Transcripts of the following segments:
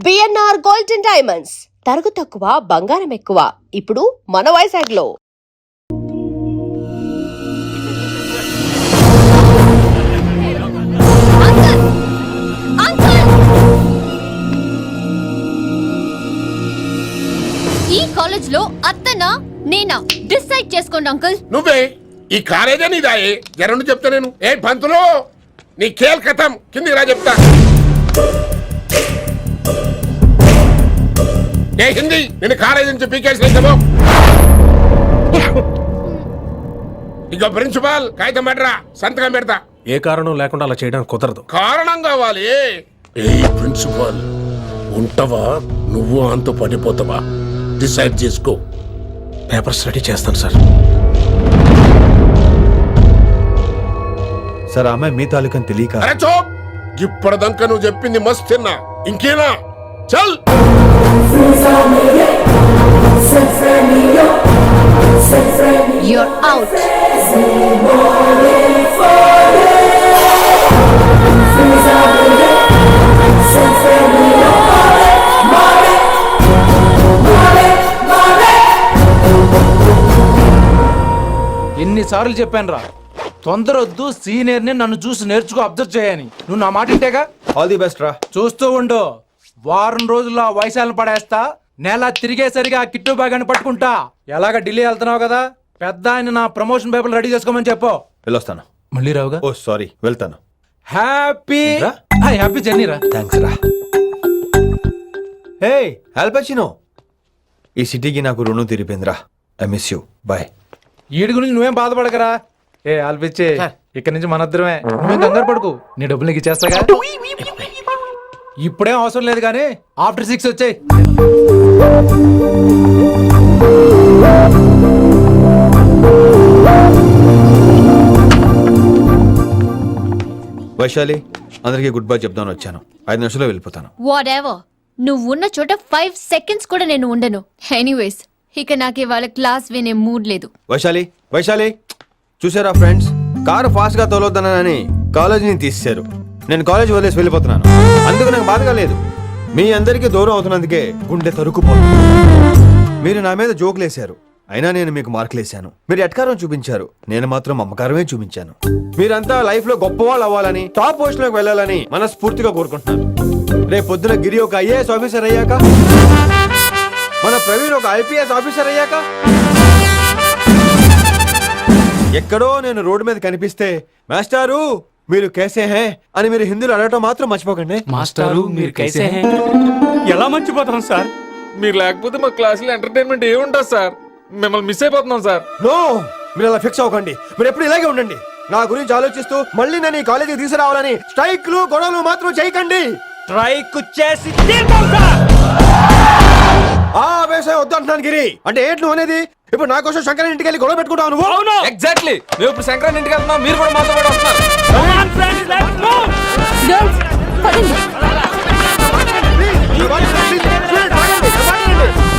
BNR golden diamonds తరుగు తక్కువ బంగారం ఎక్కువ. ఇప్పుడు మన వైజాగ్లో. ఈ కాలేజ్ లో అత్తనా నేనా డిసైడ్ చేసుకోండి అంకుల్. నువ్వే ఈ కాలేజే నీదాయే జరండు చెప్తా నేను. ఏ పంతులు నీ ఖేల్ కథం కిందికి రా చెప్తా. ఏ హిందీ నేను కాలేజ్ నుంచి పీకేసినాము. ఇక ప్రిన్సిపాల్ కాగితం పెట్టరా, సంతకం పెడతా. ఏ కారణం లేకుండా అలా చేయడానికి కుదరదు. కారణం కావాలి. ఏ ప్రిన్సిపాల్ ఉంటావా నువ్వు అంత పడిపోతావా డిసైడ్ చేసుకో. పేపర్ స్టడీ చేస్తాను సార్. సార్ ఆమె మీ తాలూకని తెలియక. అరే చోప్, ఇప్పటిదాకా నువ్వు చెప్పింది మస్తు తిన్నా, ఇంకేనా? చల్. You're out. ఎన్నిసార్లు చెప్పాను రా, తొందరొద్దు, సీనియర్ని నన్ను చూసి నేర్చుకో, అబ్జర్వ్ చేయని. నువ్వు నా మాట ఇంటేగా. ఆల్ ది బెస్ట్ రా. చూస్తూ ఉండు, వారం రోజుల్లో ఆ వయసాలను పడేస్తా. నెల తిరిగేసరిగా కిట్టు బాగాన్ని పట్టుకుంటా. ఎలాగ ఢిల్లీ వెళ్తున్నావు కదా, పెద్ద ఆయన నా ప్రమోషన్ పేపర్లు రెడీ చేసుకోమని చెప్పు. వెళ్ళొస్తాను. మళ్ళీ రావుగా. ఓ సారీ, వెళ్తాను. హ్యాపీ రా. హ్యాపీ జర్నీ రా. థ్యాంక్స్ రా. హే ఆల్పచినో, ఈ సిటీకి నాకు రుణం తీరిపోయిందిరా. I miss you. బాయ్. వీడి గురించి నువ్వేం బాధపడకరా. ఏ ఆల్పిచ్చే, ఇక్కడి నుంచి మనద్దరమే. నువ్వేం కంగారు పడుకు, నీ డబ్బులు నీకు ఇచ్చేస్తాగా. ఇప్పుడేం అవసరం లేదు కానీ ఆఫ్టర్ 6 వచ్చాయి. వైశాలి, అందరికీ గుడ్ బై చెప్దామని వచ్చాను. 5 నిమిషాల్లో వెళ్ళిపోతాను. వాట్ ఎవర్, నువ్వు ఉన్న చోట 5 seconds కూడా నేను ఉండను. ఎనీవేస్, ఇక నాకు ఇవాళ క్లాస్ వినే మూడ్ లేదు. వైశాలి, వైశాలి, చూసారా ఫ్రెండ్స్, కారు ఫాస్ట్ గా తోలొద్దనని కాలేజీని తీసేశారు. నేను కాలేజ్ వదిలేసి వెళ్ళిపోతున్నాను. అందుకు నాకు బాధగా లేదు. మీ అందరికీ దూరం అవుతున్నందుకే గుండె తరుక్కుపోతుంది. మీరు నా మీద జోకులేశారు, అయినా నేను మీకు మార్కులేశాను. మీరు ఎట్కారం చూపించారు, నేను మాత్రం అమ్మకారమే చూపించాను. మీరంతా లైఫ్ లో గొప్ప వాళ్ళు అవ్వాలని, టాప్ పొజిషన్ లోకి వెళ్ళాలని మనస్ఫూర్తిగా కోరుకుంటున్నాను. రేపు పొద్దున గిరి ఒక IAS ఆఫీసర్ అయ్యాక, మన ప్రవీణ్ ఒక IPS ఆఫీసర్ అయ్యాక, ఎక్కడో నేను రోడ్డు మీద కనిపిస్తే మాస్టారు మీరు కేసే హే అని మీరు హిందీలో అడగటం మాత్రం మర్చిపోకండి. మాస్టారు మీరు కైసే హై. ఎలా మర్చిపోతాం సార్? మీరు లేకపోతే మా క్లాసులో ఎంటర్టైన్మెంట్ ఏముంటుంది సార్? మిమ్మల్ని మిస్ అయిపోతున్నాం సార్. నో, మీరు అలా ఫిక్స్ అవ్వకండి. మీరు ఎప్పుడు ఇలాగే ఉండండి. నా గురించి ఆలోచిస్తూ మళ్ళీ నేను ఈ కాలేజీకి తీసుకురావాలని స్ట్రైక్లు గొడవలు మాత్రం చేయకండి. స్ట్రైక్ చేసి తీరుతాం సార్. ఆ వ్యవసాయం వద్దు అంటున్నాను గిరి. అంటే ఏంటి నువ్వు అనేది? ఇప్పుడు నా కోసం శంకర్ ఇంటికి వెళ్ళి గొడవ పెట్టుకుంటావు నువ్వు? అవును, ఎగ్జాక్ట్లీ. మేము ఇప్పుడు శంకరాన్ని ఇంటికి వెళ్తున్నాం, మీరు కూడా మాతో పాటు వస్తున్నారు. Girls, పదండి.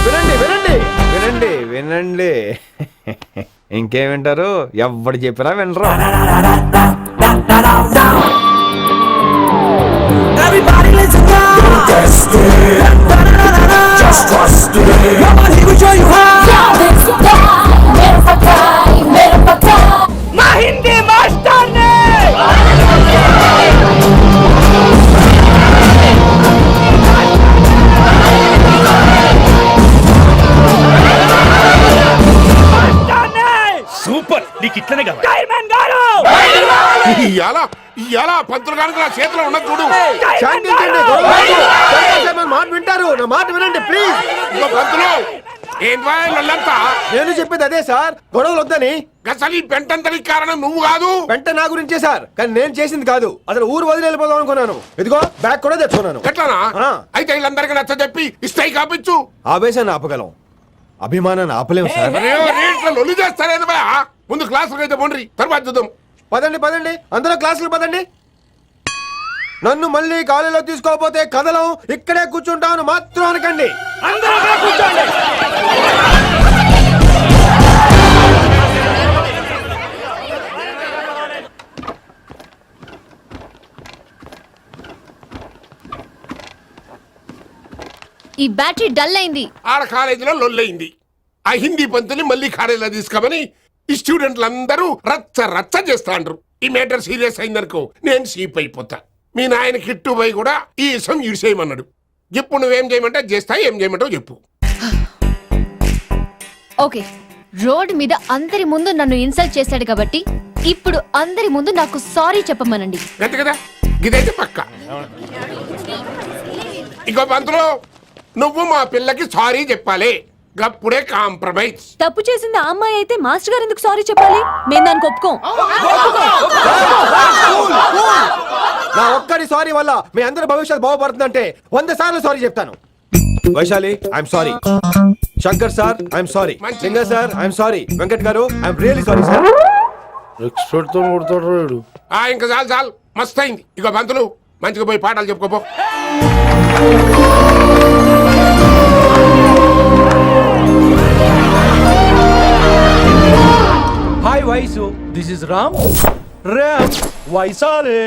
వినండి వినండి వినండి వినండి. ఇంకేం వింటారు? ఎవడు చెప్పినా వినరు. Everybody listen now. Test it. Just trust it. Come on, he will show you how. మా హిందీ మాస్టర్ నే సూపర్, నీకు ఇట్లనే కావాలి. చైర్మన్ గారు ఇయాల పంతులు గారికి నా చేతిలో ఉన్నది చూడు. శాంతించండి, గొడవ వద్దు. శంకర్ శర్మ మాట వింటారు. నా మాట వినండి ప్లీజ్. ఇదిగో పంతులు, ఏంటా వాళ్ళంతా? నేను చెప్పేది అదే సార్, గొడవలు వద్దని. అసలు ఈ పెంటంతరికి కారణం నువ్వు కాదు. వెంట నా గురించే సార్, కానీ నేను చేసింది కాదు. అసలు ఊరు వదిలి వెళ్ళిపోదాం అనుకున్నాను. ఇదిగో బ్యాగ్ కూడా తెచ్చుకున్నాను. ఎట్లానా? ఆ. అయితే వీళ్ళందరికీ నచ్చ చెప్పి స్ట్రైక్ ఆపించు. ఆవేశాన్ని ఆపగలం, అభిమానాన్ని ఆపలేము సార్. రేట్లు లొల్లి చేస్తారేది బా. ముందు క్లాసులకు అయితే పోండి, తర్వాత చూద్దాం. పదండి పదండి, అందరూ క్లాసులు పదండి. నన్ను మళ్ళీ కాలేజీలో తీసుకోకపోతే కదలం, ఇక్కడే కూర్చుంటామని మాత్రం అనకండి. అందరూ అక్కడ కూర్చోండి. ఈ బ్యాటరీ డల్ అయింది. ఆడ కాలేజీలో లొల్లయింది. ఆ హిందీ పంతుని మళ్ళీ కాలేజీలో తీసుకోమని ఈ స్టూడెంట్లందరూ రచ్చ రచ్చ చేస్తాండ్రు. ఈ మ్యాటర్ సీరియస్ అయిందనుకో నేను సీప్ అయిపోతా. మీ నాయన కిట్టు పోయి కూడా ఈ విషయం ఇడిసేయమన్నాడు. ఇప్పుడు నువ్వేం చేయమంటే చేస్తా, ఏం చేయమంటావు చెప్పు. ఓకే, రోడ్ మీద అందరి ముందు నన్ను ఇన్సల్ట్ చేశాడు కాబట్టి ఇప్పుడు అందరి ముందు నాకు సారీ చెప్పమనండి. అంతే కదా, ఇదైతే పక్క. ఇంకో పంతులు, నువ్వు మా పిల్లకి సారీ చెప్పాలి. గప్పుడే కాంప్రమైజ్. తప్పు చేసింది ఆ అమ్మాయి అయితే మాస్టర్ గారు ఎందుకు సారీ చెప్పాలి? మేము దానికి ఒప్పుకోం. నా ఒక్కడి సారీ వల్ల మీ అందరి భవిష్యత్తు బాగుపడుతుందంటే 100 సార్లు సారీ చెప్తాను. Vaishali, I'm sorry. Shankar sir, I'm sorry. లింగ సార్, ఐఎమ్ సారీ. వెంకట్ గారు, I'm really sorry sir. Expert తో కొడతాడు. ఇంకా చాలు చాలు, మస్త్ అయింది. ఇక పంతులు మంచిగా పోయి పాఠాలు చెప్పుకోపో. Hi Vaisu, this is Ram. Ram Vaishali.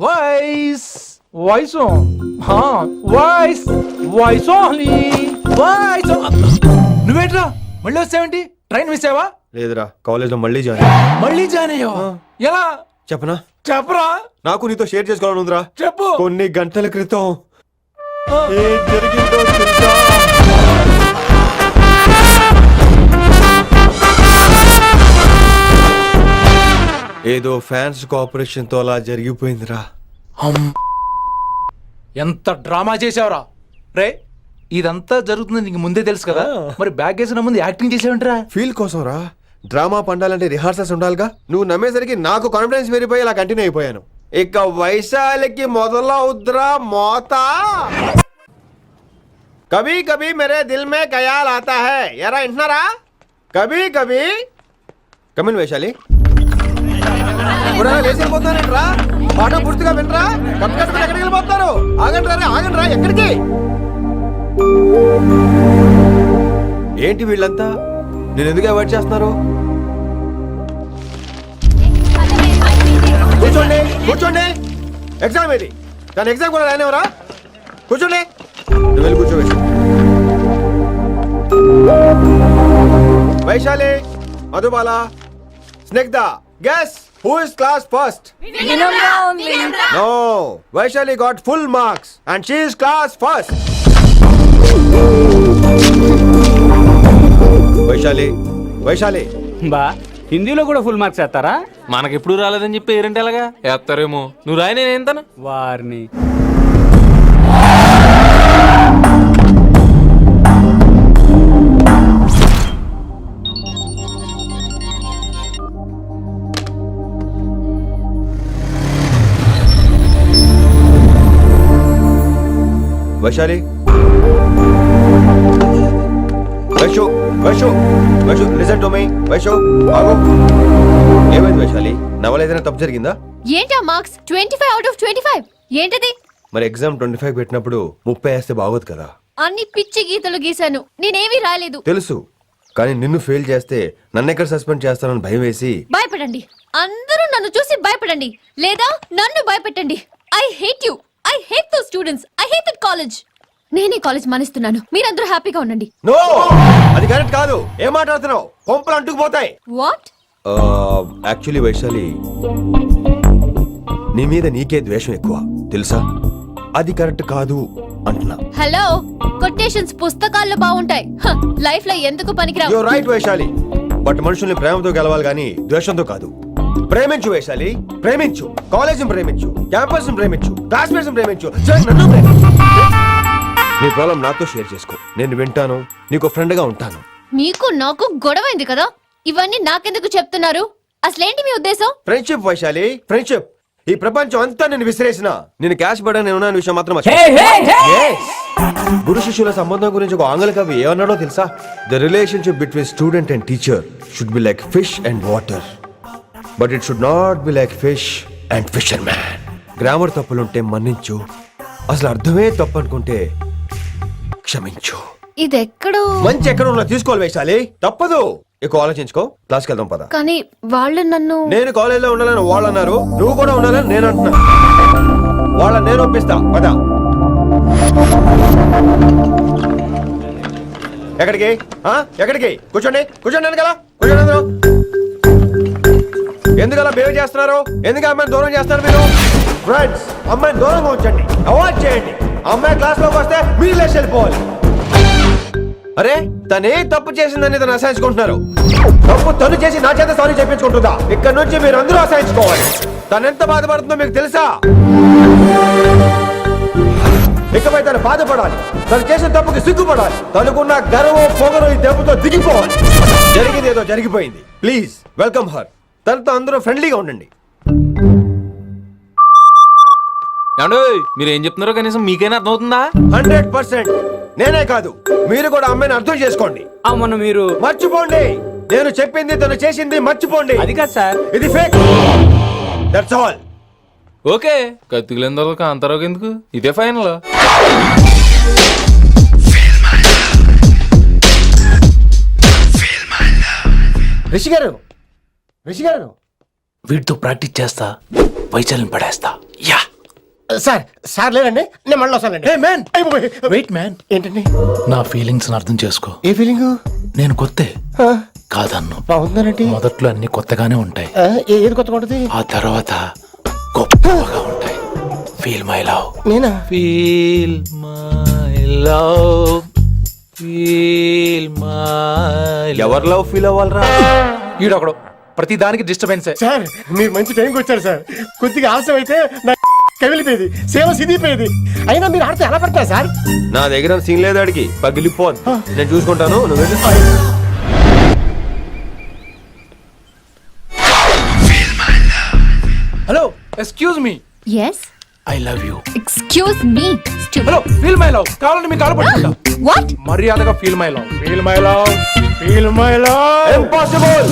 Vais Vaisu. Vais Vaishali. Vais. నువ్వేంట్రా మళ్ళీ వచ్చావేంటి? ట్రైన్ మిస్ అయ్యావా? లేదురా, కాలేజ్ లో మళ్ళీ జాయిన్. మళ్ళీ జాయిన్ అయ్యావా? ఎలా చెప్పనా? చెప్పరా. నాకు నీతో షేర్ చేసుకోవాలని ఉందిరా. చెప్పు. కొన్ని గంటల క్రితం ఏం జరిగిందో తెలుసా? ఏదో ఫ్యాన్స్ కోఆపరేషన్ తో అలా జరిగిపోయిందిరా. ఎంత డ్రామా చేసావురా రే. ఇదంతా జరుగుతుంది నీకు ముందే తెలుసు కదా, మరి బ్యాగ్ వేసిన ముందు యాక్టింగ్ చేసావంటరా? ఫీల్ కోసం రా. డ్రామా పండాలంటే రిహార్సల్స్ ఉండాలిగా. నువ్వు నమ్మేసరికి నాకు కాన్ఫిడెన్స్ పెరిగిపోయి అలా కంటిన్యూ అయిపోయాను. ఇక వైశాలికి మొదలవుద్రా మోత. కభీ కభీ మేరే దిల్ మే ఖయాల్ ఆతా హై. ఎరా ఇంటున్నారా? కభీ కభీ. కమిన్ వైశాలి. లేచి వెళ్ళిపోతానంట్రా. పాట పూర్తిగా వినరా? కట్టుకట్టుకుని ఎక్కడికి వెళ్ళిపోతారు? ఆగండి రా. ఎక్కడికి? ఏంటి వీళ్ళంతా నేను ఎందుకు అవాయిడ్ చేస్తున్నారు? కూర్చోండి. ఎగ్జామ్ ఏది? దాని ఎగ్జామ్ కూడా రాయనివరా? కూర్చోండి. నువ్వు వెళ్ళి కూర్చో. Vaishali, Madhubala, Snigdha, guess who is class first? No, Vaishali got full marks and she is class first. Vaishali బా హిందీలో కూడా ఫుల్ మార్క్స్ వేస్తారా? మనకెప్పుడు రాలేదని చెప్పి ఏరంటే ఎలాగా వేస్తారేమో. నువ్వు రాయి, నేను ఏంతాను వారిని. Vaishali, Vaishu listen to me. Vaishu ఆగు. ఏమైంది వైశాలి? నా వల్ల ఏదైనా తప్పు జరిగిందా? ఏంటా మార్క్స్ 25 out of 25? ఏంటది? మరి ఎగ్జామ్ 25 పెట్టినప్పుడు 30 వేస్తే బాగోదు కదా. అన్ని పిచ్చి గీతలు గీశాను, నేనేమీ రాలేదు. తెలుసు, కానీ నిన్ను ఫెయిల్ చేస్తే నన్ను ఎక్కడ సస్పెండ్ చేస్తానని భయం వేసి. భయపడండి, అందరూ నన్ను చూసి భయపడండి, లేదా నన్ను భయపెట్టండి. I hate you. I hate those students. I hate that college. నేనే కాలేజ్ మానేస్తున్నాను. మీరందరూ హ్యాపీగా ఉండండి. నో, అది కరెక్ట్ కాదు. ఏం మాట్లాడుతున్నావు? కొంపలు అంటుకుపోతాయి. వాట్? యాక్చువల్లీ వైశాలి, నీ మీద నీకే ద్వేషం ఎక్కువ తెలుసా? అది కరెక్ట్ కాదు అంటున్నా. హలో, కొటేషన్స్ పుస్తకాల్లో బాగుంటాయి, లైఫ్ లో ఎందుకు పనికిరావు. యు రైట్ వైశాలి, బట్ మనుషుల్ని ప్రేమతో గెలవాలి గాని ద్వేషంతో కాదు. ప్రేమించు వైశాలి, ప్రేమించు. కాలేజీని ప్రేమించు, క్యాంపస్ ప్రేమించు, క్లాస్మేట్స్ ప్రేమించు, నన్ను ప్రేమించు. నీ ప్రాబ్లం నాతో షేర్ చేసుకో. నేను వింటాను, నీకు ఫ్రెండ్ గా ఉంటాను. మీకు నాకు గొడవైంది కదా, ఇవన్నీ నాకెందుకు చెప్తున్నారు? అసలేంటి మీ ఉద్దేశం? Friendship Vaishali, friendship. ఈ ప్రపంచం అంతా నేను విసిరేసిన నేను క్యాష్ పడా నేను ఉన్న విషయం మాత్రం గురు శిష్యుల సంబంధం గురించి ఒక ఆంగ్ల కవి ఏమన్నాడో తెలుసా? The relationship between student and teacher should be like fish and water, but it should not be like fish and fisherman. Grammar తప్పులుంటే మన్నించు, అసలు అర్థమే తప్పు అనుకుంటే క్షమించు. ఇది ఎక్కడో మంచి ఎక్కడ ఉన్నా తీసుకోవాలి వైశాలి, తప్పదు. ఎక్కువ ఆలోచించుకో, క్లాస్కి వెళ్దాం పద. కానీ వాళ్ళు నన్ను, నేను కాలేజీలో ఉండాలని వాళ్ళు అన్నారు, నువ్వు కూడా ఉండాలని నేను అంటున్నా. వాళ్ళని నేను ఒప్పిస్తా పద. ఎక్కడికి ఎక్కడికి కూర్చోండి వెనకాల కూర్చోండి అందరూ. ఎందుకలా బిహేవ్ చేస్తున్నారు? ఎందుకు అమ్మాయిని దూరం చేస్తారు మీరు? ఫ్రెండ్స్, అమ్మాయిని దూరంగా ఉంచండి, అవాయిడ్ చేయండి. అమ్మాయి క్లాస్ లోకి వస్తే మీరు లేచి వెళ్ళిపోవాలి. అరే, తనే తప్పు చేసిందని తను అసహించుకుంటున్నారు. తప్పు తను చేసి నా చేత సారీ చెప్పించుకుంటుందా? ఇక్కడ నుంచి మీరు అందరూ అసహించుకోవాలి. తను ఎంత బాధపడుతుందో మీకు తెలుసా? ఇకపై తను బాధపడాలి. తను చేసిన తప్పుకి సిగ్గుపడాలి. తనకున్న గర్వం పొగరు ఈ దెబ్బతో దిగిపోవాలి. జరిగింది ఏదో జరిగిపోయింది. Please welcome her. తనతో అందరూ ఫ్రెండ్లీగా ఉండండి. మీరు ఏం చెప్తున్నారో కనీసం మీకైనా అర్థమవుతుందా? 100% నేనే కాదు, మీరు కూడా అమ్మాయిని అర్థం చేసుకోండి. మొన్న మీరు మర్చిపోండి. నేను చెప్పింది తను చేసింది మర్చిపోండి. అది కాదు సార్. ఇది ఫేక్. That's all. ఓకే, కత్తిలేని తర్వాత కాంతారావు ఎందుకు? ఇదే ఫైనల్. రిషి గారు, వీటితో ప్రాక్టీస్ చేస్తా, వైశాల్యం పడేస్తా. యా సార్ లేదండి, నేను మళ్ళీ వస్తానండి. వెయిట్ మ్యాన్, ఏంటండి? నా ఫీలింగ్స్ అర్థం చేసుకో. ఏ ఫీలింగ్? నేను కొత్తే కాదన్ను. బాగుందనండి. మొదట్లో అన్ని కొత్తగానే ఉంటాయి, ఏది కొత్తగా ఉంటుంది? ఆ తర్వాత గొప్పగా ఉంటాయి. Feel my love. నేనా? Feel my love, feel my. ఎవరు లవ్ ఫీల్ అవ్వాలరా? ఈడొకడు ప్రతి దానికి డిస్టర్బెన్స్. సార్, మీరు మంచి టైంకి వచ్చారు సార్. కొద్దిగా ఆలస్యం అయితే నా కవిలిపోయేది, సేవ సిదిపోయేది. అయినా మీరు ఆడితే ఎలా పడతారు సార్? నా దగ్గర సీన్ లేదు, అడిగి పగిలిపోదు. నేను చూసుకుంటాను, నువ్వు వెళ్ళు. Hello, excuse me. Yes, I love you. Excuse me. Hello, feel my love. కావాలంటే మీ కాలు పట్టుకుంటా. వాట్? మర్యాదగా feel my love. Feel my love, feel my love. Impossible.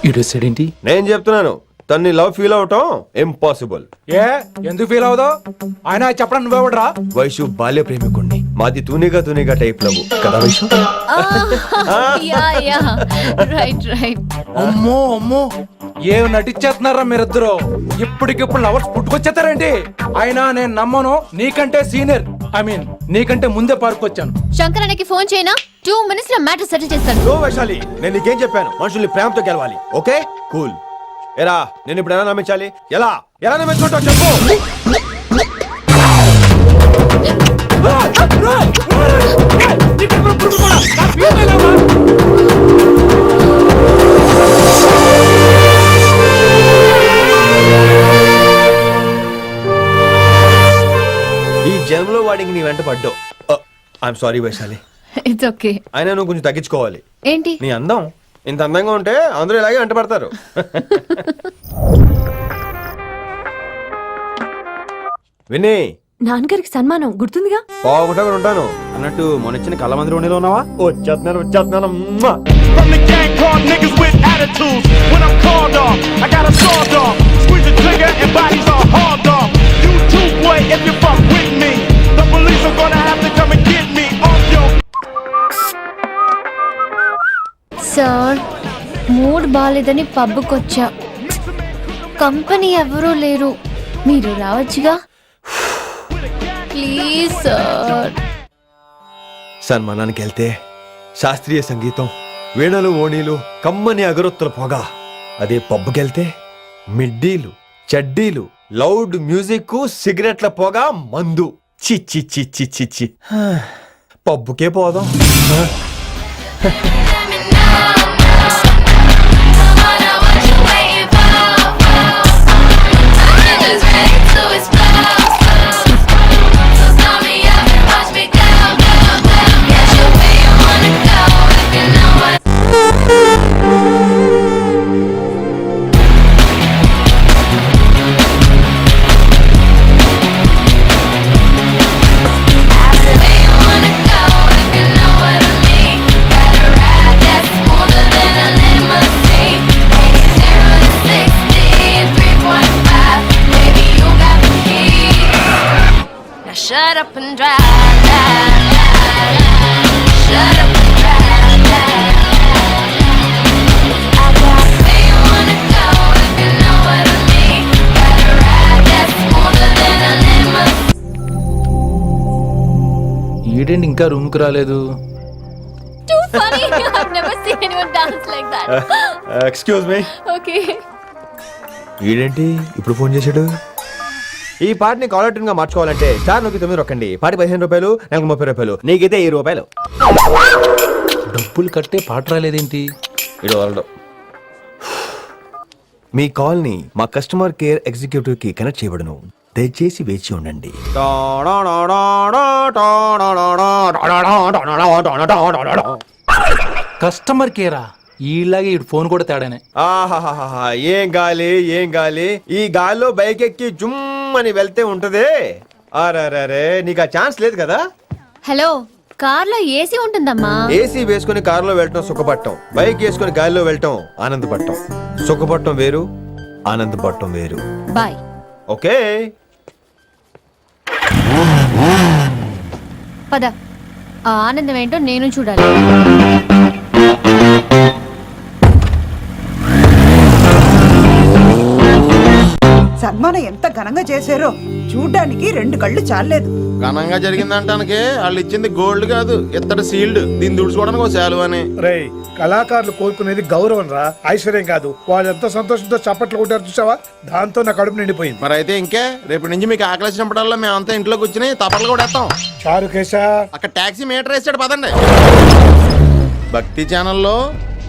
ఇటు ఏంటి? నేను చెప్తున్నాను, తన్ని లవ్ ఫీల్ అవటం ఇంపాసిబుల్. ఏ ఎందుకు ఫీల్ అవుదో? ఆయన చెప్పడం నువ్వెవడరా? వైషు బాల్య ప్రేమికుణ్ణి. మాది తూనిగా టైప్ లవ్ కదా వైషు? Yeah right. అమ్మో అమ్మో, ఏం నటించేస్తున్నారా మీరిద్దరు? ఇప్పటికిప్పుడు లవర్స్ పుట్టుకొచ్చేస్తారేంటి? అయినా నేను నమ్మను. నీకంటే సీనియర్, ఐ మీన్ నీకంటే ముందే పార్కొచ్చాను. శంకరన్నకి ఫోన్ చేయనా? 2 minutes లో మ్యాటర్ సెటిల్ చేస్తాను. సో వైశాలి, నేను నీకేం చెప్పాను? మనుషుల్ని ప్రేమతో గెలవాలి. Okay cool. ఎరా, నేను ఇప్పుడు ఎలా నమ్మించాలి? ఎలా నమ్మించుకుంటావు చెప్పు. ఈ జన్మలో వాడికి నీ వెంట పడ్డావు. I'm sorry Vaishali. It's okay. అయినా నువ్వు కొంచెం తగ్గించుకోవాలి. ఏంటి? నీ అందం ఇంత అందంగా ఉంటే అందరూ ఇలాగే వెంట పడతారు. విని, నాన్నగారికి సన్మానం గుర్తుందిగా? బాగుంటా ఉంటాను అన్నట్టు మొన్న ఇచ్చిన కళ్ళ మంది ఉండేలో ఉన్నావా? వచ్చేస్తున్నాను. From the gang called niggas with attitudes. When I'm called off, I got a sawed off. Squeeze the trigger and bodies are hauled off. You too, boy, if you fuck with me. The police are gonna have to come and get me off your. Sir, mood బాలేదని పబ్కొచ్చా. Company ఎవరూ లేరు, మీరు రావచ్చుగా. Please sir. సన్మానానికి వెళ్తే శాస్త్రీయ సంగీతం, వీణలు, ఓణీలు, కమ్మని అగరొత్తుల పొగ. అదే పబ్బుకెళ్తే మిడ్డీలు, చడ్డీలు, లౌడ్ మ్యూజిక్, సిగరెట్ల పొగ, మందు. చి పబ్బుకే పోదాం. Shut up and drive. Shut up and drive. I got where you wanna go if you know what I mean. Got a ride that's smoother than a limousine. ఈడేంటి ఇంకా రూమ్ కు రాలేదు? funny. I've never seen anyone dance like that. Excuse me, Okay. వీడేంటి ఇప్పుడు phone చేశాడు? ఈ పాటని caller tune గా మార్చుకోవాలంటే స్టార్ నొక్కి 9 రొక్కండి. పాటి 15 రూపాయలు, నెలకు 30 రూపాయలు, నీకైతే 10 రూపాయలు. డబ్బులు కట్టే పాట రాలేదేంటి? ఇడు వదలడు. మీ కాల్ ని మా కస్టమర్ కేర్ ఎగ్జిక్యూటివ్ కి కనెక్ట్ చేయబడును. దయచేసి వేచి ఉండండి. కస్టమర్ కేరా? ఈలాగే ఇటు ఫోన్ కూడా తేడానే. ఆహాహాహా, ఏం గాలి ఏం గాలి! ఈ గాలిలో బైక్ ఎక్కి జుమ్ అని వెళ్తే ఉంటదే. అరే నీకు ఆ ఛాన్స్ లేదు కదా. హలో, కార్ లో ఏసీ ఉంటుందమ్మా. ఏసీ వేసుకుని కారులో వెళ్ళటం సుఖపట్టం, బైక్ వేసుకుని గాలిలో వెళ్ళటం ఆనందపట్టం. సుఖపట్టం వేరు, ఆనందపట్టం వేరు. బాయ్. ఓకే, పద, ఆ ఆనందం ఏంటో నేను చూడాలి. సన్మానం ఎంత ఘనంగా చేశారో చూడ్డానికి 2 కళ్ళు చాలేదు. ఘనంగా జరిగిందంటానికి వాళ్ళు ఇచ్చింది గోల్డ్ కాదు, ఇత్తడి సీల్డ్. దీన్ని దుడుచుకోవడానికి ఒక శాలువ అని. రేయ్, కళాకారులు కోరుకునేది గౌరవం రా, ఐశ్వర్యం కాదు. వాళ్ళు ఎంతో సంతోషంతో చప్పట్లు కొట్టారు చూసావా, దాంతో నా కడుపు నిండిపోయింది. మరి అయితే ఇంకే రేపటి నుంచి మీకు ఆకలి వచ్చినప్పుడల్లా మేమంతా ఇంట్లో కూర్చుని తప్పట్లు కూడా వేస్తాం. చారు కేశా, అక్కడ టాక్సీ మీటర్ వేసాడు పదండి. భక్తి ఛానల్లో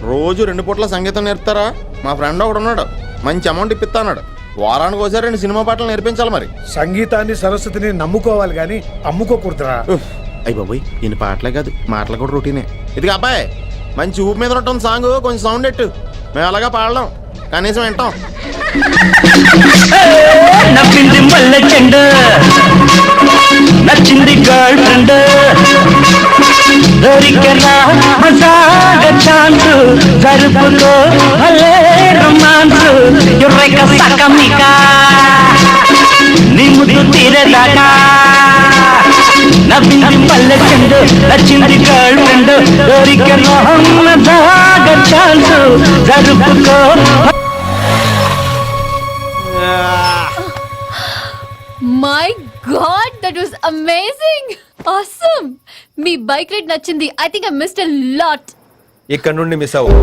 రోజు 2 పూట్ల సంగీతం నేర్పుతారా? మా ఫ్రెండ్ ఒకడు ఉన్నాడు, మంచి అమౌంట్ ఇప్పిస్తా అన్నాడు. వారానికి ఒకసారి 2 సినిమా పాటలు నేర్పించాలి. మరి సంగీతాన్ని సరస్వతిని నమ్ముకోవాలి గాని అమ్ముకోకూడదురా. అయ్యి బాబోయ్, ఈయన పాటలే కాదు మాటలు కూడా రొటీనే. ఇదిగా అబ్బాయి, మంచి ఊపి మీద ఉంటుంది సాంగ్, కొంచెం సౌండ్ ఎట్టు. మేము అలాగా పాడలేం, కనీసం వింటాం. నవ్వింది మల్లె చెండ, నచ్చింది గర్ల్ ఫ్రెండ్, దొరికెనా మజాగ ఛాన్స్, జరుపుకో భలే రొమాన్స్, యుర్రెక సకమిక నీ ముద్దు తీరేదాకా. నవ్వింది మల్లె చెండ, నచ్చింది గర్ల్ ఫ్రెండ్, దొరికెనా మజాగ ఛాన్స్, జరుపుకో. My god, that was amazing, awesome. మీ బైక్ రైడ్ నచ్చింది. I think I missed a lot. ఇక్కడ నుండి మిస్ అవ్వు.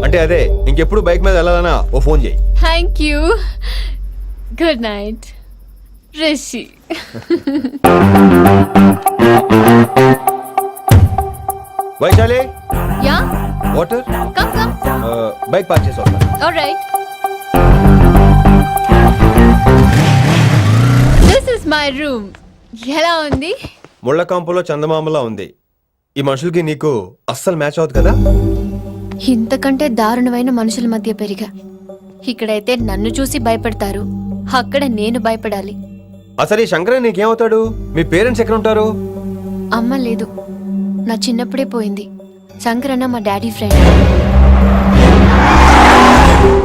అంటే అదే, ఇంకెప్పుడు బైక్ మీద వెళ్ళాలన్నా ఓ ఫోన్ చేయి. Thank you. Good night Rishi. Vaishali, yeah, water. Come come. Bike park చేసి వస్తాను. Alright. This is my room. ఎలా ఉంది? ముళ్ళ కాంపులో చందమామలా ఉంది. ఈ మనుషులకి నీకు అస్సలు మ్యాచ్ అవుతుంది కదా. ఇంతకంటే దారుణమైన మనుషుల మధ్య పెరిగా. ఇక్కడైతే నన్ను చూసి భయపడతారు, అక్కడ నేను భయపడాలి. అసలు ఈ శంకరన్ నీకేమవుతాడు? మీ పేరెంట్స్ ఎక్కడ ఉంటారు? అమ్మ లేదు, నా చిన్నప్పుడే పోయింది. శంకరన్న మా డాడీ ఫ్రెండ్.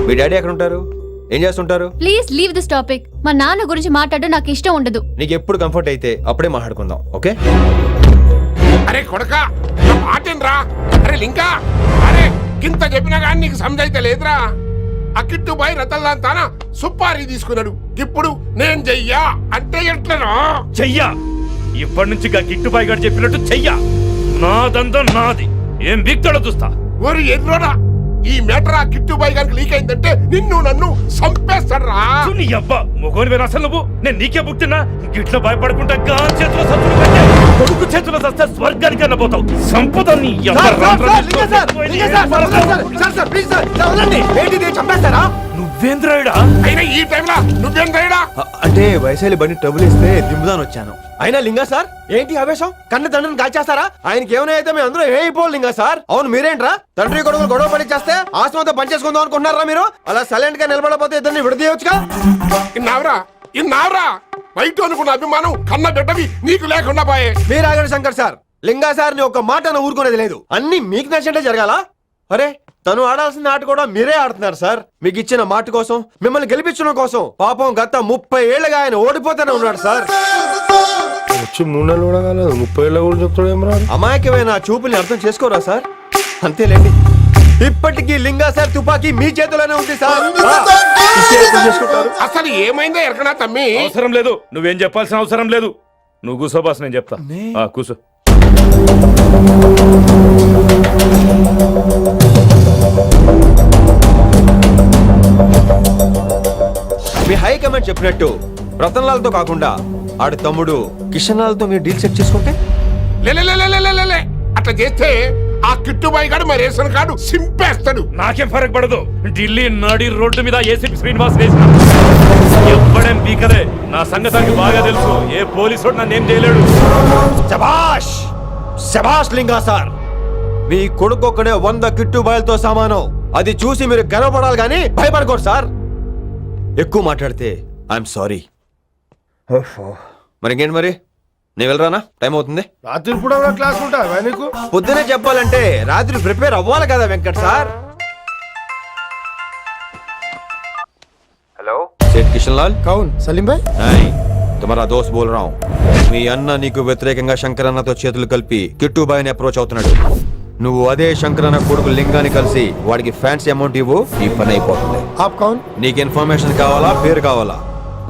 మీ డాడీ ఎక్కడ ఉంటారు? ఏం చేస్తుంటారు? Please leave this topic. మా నాన్న గురించి మాట్లాడడం నాకు ఇష్టం ఉండదు. నీకు ఎప్పుడు కంఫర్ట్ అయితే అప్పుడే మాట్లాడుకుందాం, ఓకే? అరే కొడకా, నా మాటేనరా? అరే లింకా, అరే ఇంత చెప్పినా కానీ నీకు సమజైతే లేదురా. ఆ కిట్టు బాయ్ రతల్లాన్ తానా సుపారీ తీసుకున్నాడు. ఇప్పుడు నేను చెయ్యా అంటే ఎట్లనో చెయ్యా. ఇప్పటి నుంచి గిట్టుబాయి గారు చెప్పినట్టు చెయ్యా. నాదంతా నాది. ఏం బిగ్తాడో చూస్తా. ఓరి ఎర్రోడా, ఈ మేటర్ ఆ కిట్టుబాయ్ గారికి లీక్ అయిందంటే నిన్ను నన్ను చంపేస్తాడ్రా. నీ అబ్బా మొగోని వేరు అసలు నువ్వు. నేను నీకే పుట్టినా గిట్ల భయపడకుండా గాన్ చేతిలో సత్తులు కంటే కొడుకు చేతిలో సస్తే స్వర్గానికి అన్నపోతావు. సంపద నీ నువ్వేంద్రాయుడా? అయినా ఈ టైంలో నువ్వేం రైడా? అంటే వైశాలి బండి ట్రబుల్ ఇస్తే దింపుదాని వచ్చాను. అయినా లింగా సార్, ఏంటి ఆవేశం? కన్న తండ్రిని కాల్చేస్తారా? ఆయనకి ఏమైనా అయితే మేము అందరూ ఏమైపోవాలి లింగా సార్. అవును మీరేంట్రా, తండ్రి కొడుకులు గొడవ పడి చేస్తే ఆస్తంతో పనిచేసుకుందాం అనుకుంటున్నారా మీరు? అలా సైలెంట్ గా నిలబడపోతే ఇద్దరిని విడదీయొచ్చుగా. ఇన్నావురా బయట అనుకున్న అభిమానం కన్న బిడ్డవి నీకు లేకుండా పోయే. మీరు ఆగండి శంకర్ సార్. లింగా సార్ ని ఒక మాట ఊరుకునేది లేదు. అన్ని మీకు నచ్చినట్టే జరగాల. అరే తను ఆడాల్సిన ఆట కూడా మీరే ఆడుతున్నారు సార్. మీకు ఇచ్చిన మాట కోసం, మిమ్మల్ని గెలిపించడం కోసం పాపం గత 30 ఏళ్ళగా ఆయన ఓడిపోతూనే ఉన్నాడు సార్. వచ్చి 3 నెలలు కూడా కాలేదు, 30 ఏళ్ళ కూడా చెప్తాడేమరా. అమాయకమైన చూపుని అర్థం చేసుకోరా సార్? అంతేలేండి, ఇప్పటికీ లింగా సార్ తుపాకీ మీ చేతిలోనే ఉంది సార్. అసలు ఏమైందో ఎరకనా తమ్మి? అవసరం లేదు, నువ్వేం చెప్పాల్సిన అవసరం లేదు. నువ్వు కూసో బాస్, నేను చెప్తా. కూసో. చెప్పినట్టు రతన్ లాల్తో కాకుండా ఆడి తమ్ముడు కిషన్ లాల్తో మీరు డీల్ సెట్ చేసుకుంటే లే అట్లా చేస్తే ఆ కిట్టుబాయి గాడు మా రేషన్ కార్డు సింపేస్తాడు. నాకేం ఫరక్ పడదు. ఢిల్లీ నడి రోడ్డు మీద ఏసీపీ శ్రీనివాస్ వేసిన ఎవ్వడేం పీకదే. నా సంగతానికి బాగా తెలుసు. ఏ పోలీసు నన్నేం చేయలేడు. శభాష్ శభాష్ లింగా సార్, మీ కొడుకు ఒక్కడే 100 కిట్టుబాయలతో సమానం. అది చూసి మీరు గర్వపడాలి కానీ భయపడకూడదు సార్. ఎక్కువ మాట్లాడితే ఐఎమ్ సారీ. మరి ఇంకేంటి మరి, నేను వెళ్ళరానా? టైం అవుతుంది. రాత్రి కూడా క్లాస్ ఉంటావా నీకు? పొద్దునే చెప్పాలంటే రాత్రి ప్రిపేర్ అవ్వాలి కదా వెంకట్ సార్. హలో సేठ కిషన్ లాల్. కౌన్ సలీం భాయ్? తుమారా దోస్త్ బోల్ రా. మీ అన్న నీకు వ్యతిరేకంగా శంకరన్నతో చేతులు కలిపి కిట్టుబాయిని అప్రోచ్ అవుతున్నాడు. నువ్వు అదే శంకరన్న కొడుకు లింగాన్ని కలిసి వాడికి ఫ్యాన్సీ అమౌంట్ ఇవ్వు, ఈ పని అయిపోతుంది. ఆప్ కౌన్? నీకు ఇన్ఫర్మేషన్ కావాలా, పేరు కావాలా?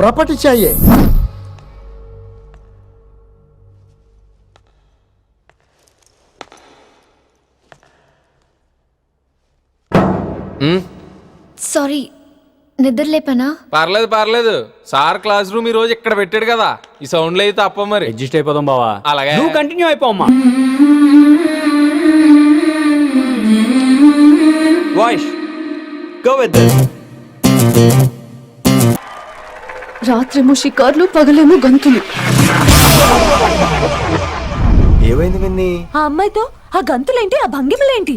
ప్రాపర్టీ చాయే. సారీ, నిద్ర లేపనా? పర్లేదు. సార్ క్లాస్ రూమ్ ఈ రోజు ఇక్కడ పెట్టాడు కదా, ఈ సౌండ్లు అయితే తప్ప మరి అడ్జస్ట్ అయిపోదాం బావా. అలాగే నువ్వు కంటిన్యూ అయిపోమ్మా. Voice go with this. రాత్రేమో షికార్లు, పగలేమో గంతులు. ఏమైంది విన్ని? ఆ అమ్మాయితో ఆ గంతులేంటి, ఆ భంగిమలేంటి?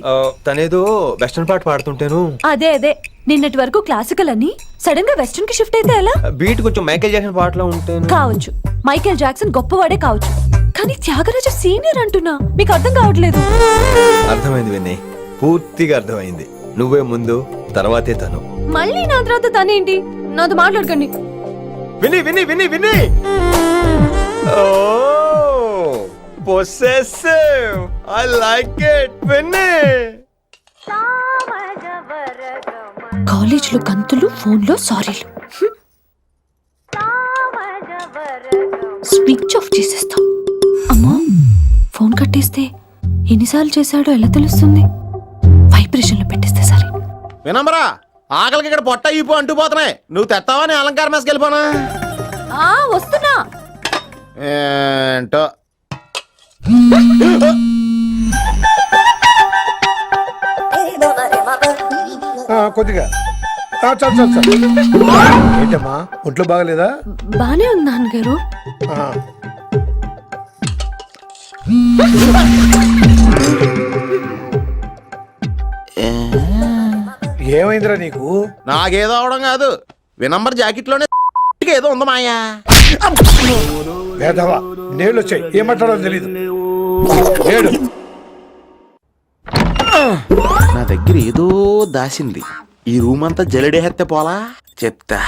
తనేదో వెస్టర్న్ పాట పాడుతుంటేను. అదే నిన్నటి వరకు క్లాసికల్ అని సడన్ గా వెస్టర్న్ కి షిఫ్ట్ అయితే ఎలా? బీట్ కొంచెం మైకేల్ జాక్సన్ పాటలో ఉంటేను. కావచ్చు, మైకేల్ జాక్సన్ గొప్పవాడే కావచ్చు, కానీ త్యాగరాజ సీనియర్ అంటున్నా. మీకు అర్థం కావట్లేదు. అర్థమైంది విన్ని, పూర్తిగా అర్థమైంది. నువ్వే ముందు, తర్వాతే తను. మళ్ళీ నా తర్వాత తనేంటి? నాతో మాట్లాడకండి. విని possessive. I like it. విని కాలేజ్ లో గంతులు, ఫోన్ లో సారీలు. స్విచ్ ఆఫ్ చేసేస్తా. అమ్మా, ఫోన్ కట్టేస్తే ఎన్నిసార్లు చేశాడో ఎలా తెలుస్తుంది? వైబ్రేషన్ లో పెట్టేస్తే సరే. వినమ్రా, ఆకలికి ఇక్కడ పొట్ట ఈపు అంటుపోతున్నాయి. నువ్వు తెస్తావా నీ అలంకారం వేసుకెళ్ళిపోనా? వస్తున్నా. ఏంటో కొద్దిగా చాలు. ఏంటమ్మా, ఒంట్లో బాగలేదా? బానే ఉంది నాన్నగారు. ఏమైందిరా నీకు? నాకేదో అవడం కాదు, వినంబర్ జాకెట్ లోనే ఏదో ఉంది మాయా. వేదవా, నేళ్ళు వచ్చాయి, ఏమంటాడో తెలీదు. నా దగ్గర ఏదో దాసింది. ఈ రూమ్ అంతా జలడేహెత్తే పోలా, చెప్తా.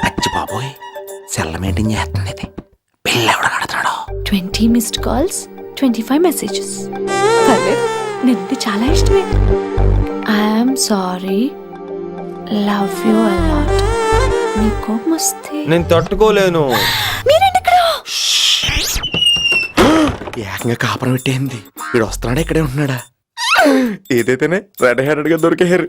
అచ్చి బాబోయ్, సెల్ల మెయింటైన్ చేస్తుంది ఇది. పిల్ల ఎవడ కడతాడో. 20 మిస్డ్ కాల్స్, 25 మెసేజెస్. నిన్ను చాలా ఇష్టమే. I'm sorry, love you a lot. నీ కోపం వస్తే నేను తట్టుకోలేను. మీరేంటి ఇక్కడ? ఏకంగా కాపురం పెట్టేంది. వీడు వస్తున్నాడా, ఇక్కడే ఉంటున్నాడా? ఏదైతేనే రెడ్ హ్యాండెడ్ గా దొరికారు.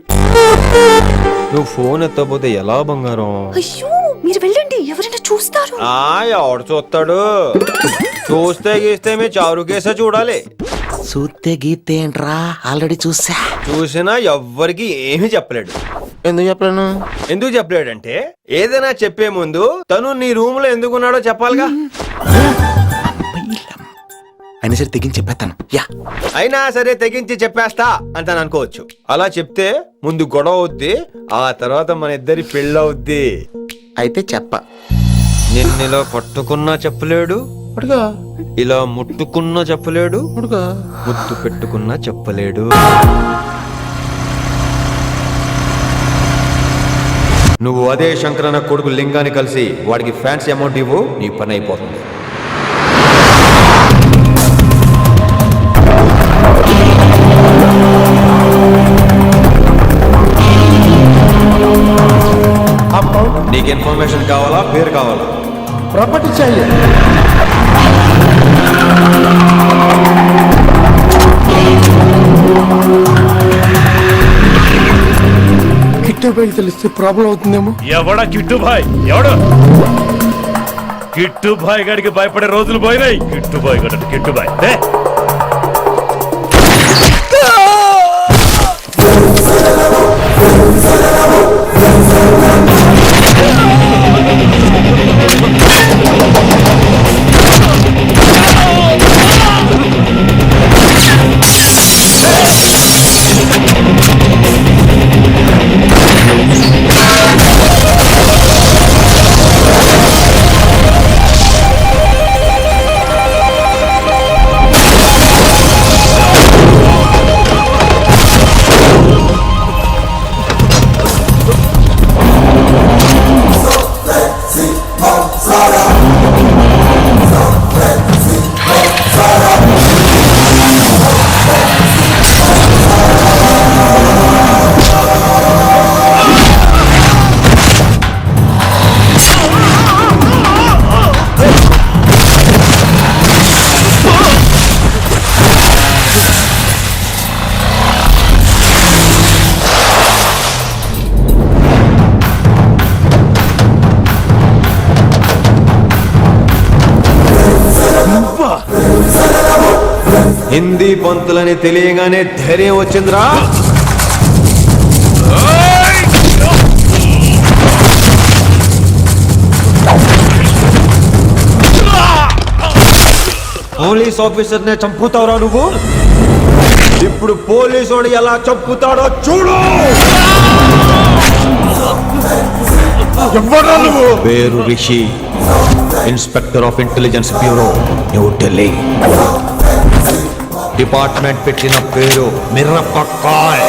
నువ్వు ఫోన్ ఎత్తపోతే ఎలా బంగారం? అయ్యో, మీరు వెళ్ళండి, ఎవరైనా చూస్తారు. ఎవడు చూస్తాడు? చూస్తే గీస్తే మీ చారు కేసే చూడాలి. చూస్తే గీతే ఏంట్రా, ఆల్రెడీ చూసినా ఎవ్వరికి ఏమీ చెప్పలేడు. ఎందుకు చెప్పలేడంటే ఏదైనా చెప్పే ముందు తను నీ రూమ్ లో ఎందుకున్నాడో చెప్పాలిగా. అయినా సరే తెగించి చెప్పేస్తాను. అయినా సరే తెగించి చెప్పేస్తా అంటాను అనుకోవచ్చు. అలా చెప్తే ముందు గొడవ అవుద్ది, ఆ తర్వాత మన ఇద్దరి పెళ్ళవుద్ది. అయితే చెప్ప. నిన్నిలా పట్టుకున్నా చెప్పలేడు, ఇలా ముట్టుకున్నా చెప్పలేడు, ముద్దు పెట్టుకున్నా చెప్పలేడు. నువ్వు అదే శంకరన్న కొడుకు లింగాన్ని కలిసి వాడికి ఫ్యాన్సీ అమౌంట్ ఇవ్వు, నీ పని అయిపోతుంది. నీకు ఇన్ఫర్మేషన్ కావాలా, పేరు కావాలా? ప్రాపర్టీ చాయే. కిట్టబాయి తెలిస్తే ప్రాబ్లం అవుతుందేమో. ఎవడా కిట్టుబాయ్? ఎవడు కిట్టుబాయ్ గడికి భయపడే రోజులు పోయినాయి. కిట్టుబాయ్ గడ కిట్టుబాయ్ రే. హిందీ పంతులని తెలియగానే ధైర్యం వచ్చిందిరా. పోలీస్ ఆఫీసర్ నే చంపుతావురా నువ్వు. ఇప్పుడు పోలీసు ఎలా చంపుతాడో చూడు. పేరు Rishi, inspector of intelligence bureau, new Delhi. Department పెట్టిన పేరు మిర్రపక్కాయ్.